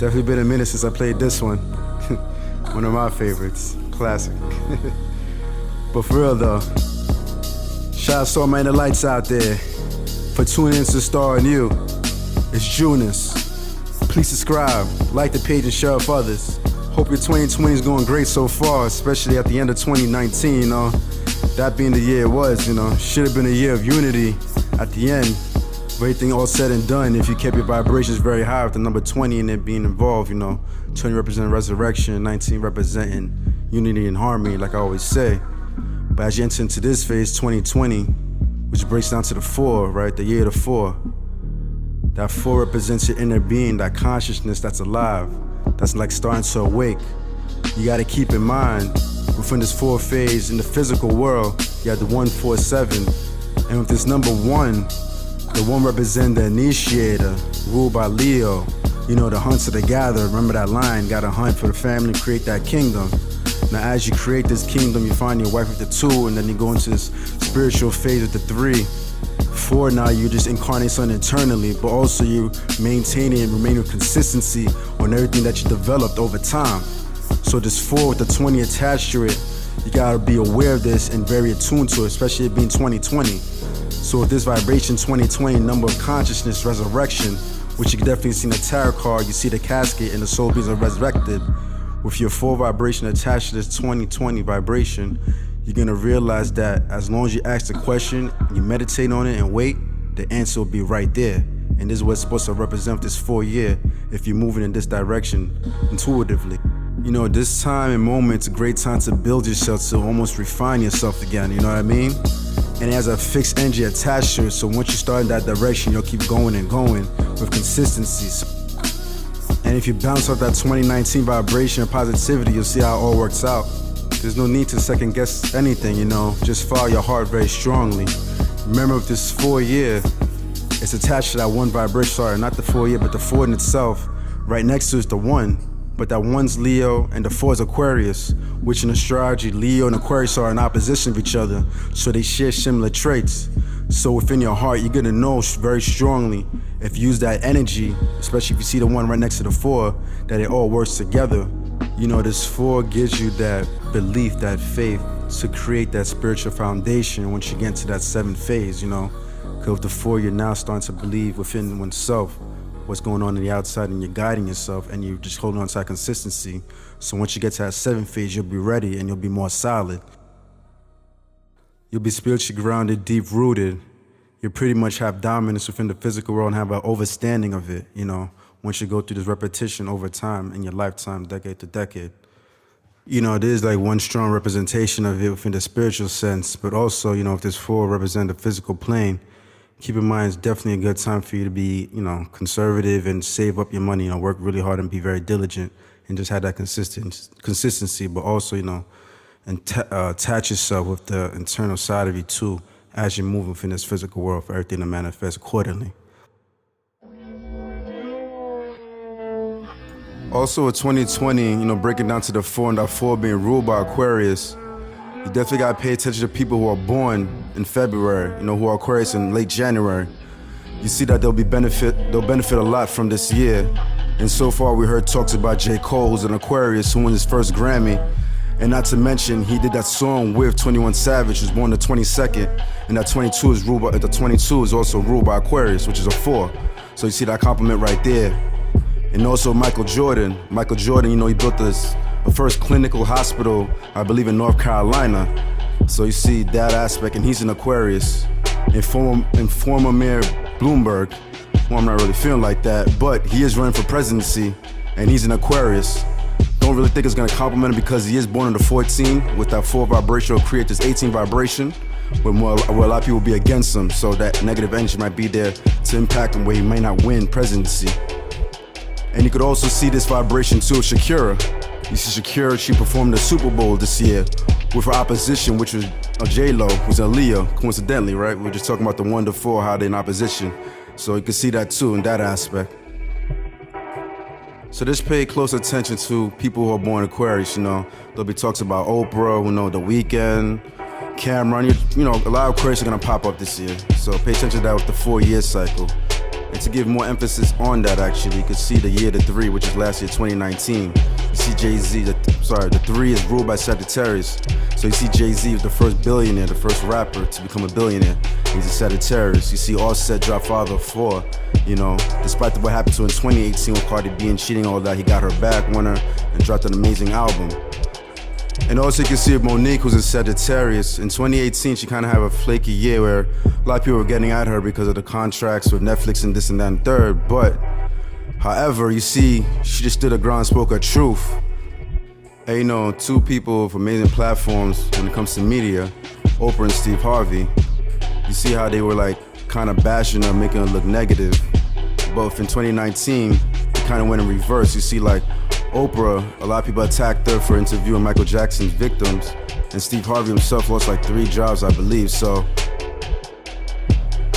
Definitely been a minute since I played this one. One of my favorites. Classic. But for real though, shout out to all my inner lights out there for tuning in to Star and You. It's Junus. Please subscribe, like the page and share with others. Hope your 2020 is going great so far, especially at the end of 2019, you know. That being the year it was, you know. Should have been a year of unity at the end. Everything all said and done, if you kept your vibrations very high with the number 20 in it being involved, you know. 20 representing resurrection, 19 representing unity and harmony, like I always say. But as you enter into this phase, 2020, which breaks down to the 4, right? The year of the 4. That 4 represents your inner being, that consciousness that's alive, that's like starting to awake. You gotta keep in mind, within this 4 phase in the physical world, you have the 147. And with this number 1, the 1 represents the initiator, ruled by Leo. You know, the hunt to the gather. Remember that line, gotta hunt for the family, create that kingdom. Now as you create this kingdom, you find your wife with the 2, and then you go into this spiritual phase with the 3. 4, now you just incarnate something internally, but also you maintaining and remaining with consistency on everything that you developed over time. So this 4 with the 20 attached to it, you gotta be aware of this and very attuned to it, especially it being 2020. So with this vibration 2020, number of consciousness, resurrection, which you can definitely see in the tarot card, you see the casket and the soul beings are resurrected. With your 4 vibration attached to this 2020 vibration, you're gonna realize that as long as you ask the question, you meditate on it and wait, the answer will be right there. And this is what's supposed to represent this 4 year if you're moving in this direction intuitively. You know, this time and moment, it's a great time to build yourself, to almost refine yourself again, you know what I mean? And it has a fixed energy attached to it, so once you start in that direction, you'll keep going and going with consistency. And if you bounce off that 2019 vibration and positivity, you'll see how it all works out. There's no need to second guess anything, you know, just follow your heart very strongly. Remember with this 4 year, it's attached to that 1 vibration, sorry, not the 4 year, but the 4 in itself. Right next to it is the 1, but that 1's Leo and the 4 is Aquarius, which in astrology, Leo and Aquarius are in opposition of each other, so they share similar traits. So within your heart, you're gonna know very strongly if you use that energy, especially if you see the 1 right next to the 4, that it all works together. You know, this 4 gives you that belief, that faith to create that spiritual foundation once you get into that 7th phase, you know. Because with the 4, you're now starting to believe within oneself what's going on in the outside, and you're guiding yourself and you're just holding on to that consistency. So once you get to that 7th phase, you'll be ready and you'll be more solid. You'll be spiritually grounded, deep rooted. You pretty much have dominance within the physical world and have an overstanding of it, you know, once you go through this repetition over time in your lifetime, decade to decade. You know, there's like one strong representation of it within the spiritual sense, but also, you know, if this 4 represent the physical plane, keep in mind it's definitely a good time for you to be, you know, conservative and save up your money, you know, work really hard and be very diligent and just have that consistency, but also, you know, and attach yourself with the internal side of you too as you move within this physical world for everything to manifest accordingly. Also with 2020, you know, breaking down to the 4 and that 4 being ruled by Aquarius, you definitely gotta pay attention to people who are born in February, you know, who are Aquarius in late January. You see that they'll benefit a lot from this year. And so far we heard talks about J. Cole, who's an Aquarius, who won his first Grammy. And not to mention, he did that song with 21 Savage, who's born the 22nd, and that 22 is ruled by, the 22 is also ruled by Aquarius, which is a 4. So you see that compliment right there. And also Michael Jordan, you know, he built the first clinical hospital, I believe in North Carolina. So you see that aspect, and he's an Aquarius. And former Mayor Bloomberg, well, I'm not really feeling like that, but he is running for presidency, and he's an Aquarius. Don't really think it's gonna compliment him because he is born in the 14 with that 4 vibration, will create this 18 vibration where a lot of people will be against him. So that negative energy might be there to impact him where he may not win presidency. And you could also see this vibration too with Shakira. You see Shakira, she performed the Super Bowl this year with her opposition, which was J-Lo, who's a Leo, coincidentally, right? We were just talking about the 1 to 4, how they're in opposition. So you can see that too in that aspect. So just pay close attention to people who are born Aquarius, you know. There'll be talks about Oprah, you know, The Weeknd, Cameron. You know, a lot of Aquarius are gonna pop up this year. So pay attention to that with the 4 year cycle. And to give more emphasis on that, actually, you can see the year, the 3, which is last year, 2019. You see Jay-Z, the 3 is ruled by Sagittarius. So you see Jay-Z was the first billionaire, the first rapper to become a billionaire. He's a Sagittarius. You see Offset drop Father 4. You know, despite what happened to him in 2018 with Cardi B and cheating, all that, he got her back, won her, and dropped an amazing album. And also you can see Monique, who's a Sagittarius. In 2018, she kind of had a flaky year where a lot of people were getting at her because of the contracts with Netflix and this and that and third. But, however, you see, she just stood her ground and spoke her truth. And you know, 2 people with amazing platforms when it comes to media, Oprah and Steve Harvey. You see how they were like kind of bashing her, making her look negative. But in 2019, it kind of went in reverse. You see, like, Oprah, a lot of people attacked her for interviewing Michael Jackson's victims, and Steve Harvey himself lost like 3 jobs, I believe. So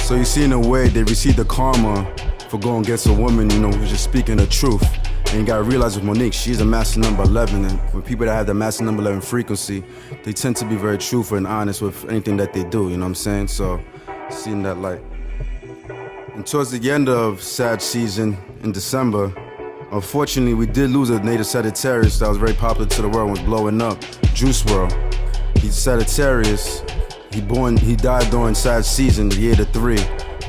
you see, in a way, they received the karma for going against a woman, you know, who's just speaking the truth. And you gotta realize with Monique, she's a master number 11, and when people that have the master number 11 frequency, they tend to be very truthful and honest with anything that they do, you know what I'm saying? So, seeing that light. And towards the end of Sag season in December, unfortunately, we did lose a native Sagittarius that was very popular to the world and was blowing up, Juice WRLD. He's Sagittarius. He died during Sag season, the year the 3.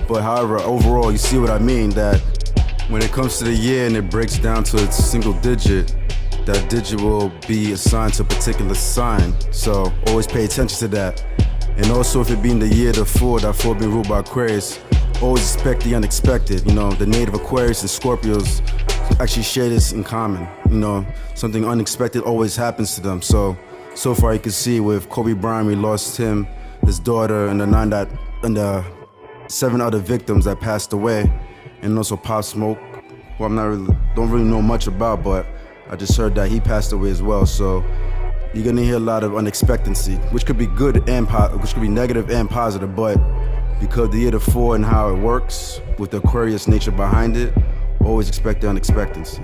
But however, overall, you see what I mean, that when it comes to the year and it breaks down to a single digit, that digit will be assigned to a particular sign. So always pay attention to that. And also, if it being the year the 4, that 4 being ruled by Aquarius, always expect the unexpected. You know, the native Aquarius and Scorpios actually share this in common. You know, something unexpected always happens to them. So far you can see with Kobe Bryant, we lost him, his daughter, and the 7 other victims that passed away. And also Pop Smoke, who don't really know much about, but I just heard that he passed away as well. So you're gonna hear a lot of unexpectancy, which could be good and which could be negative and positive, but because the year the 4 and how it works with the Aquarius nature behind it, always expect the unexpectancy.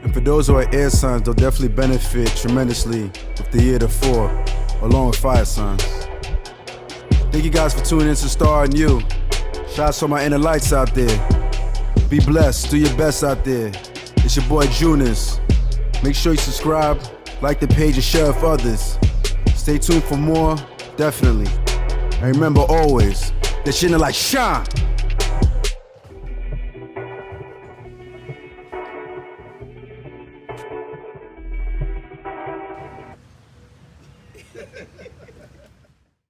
And for those who are air signs, they'll definitely benefit tremendously with the year the 4, along with fire signs. Thank you guys for tuning in to Star and You. Shouts to my inner lights out there. Be blessed, do your best out there. It's your boy Junis. Make sure you subscribe, like the page, and share with others. Stay tuned for more, definitely. And remember always, that shit like shine.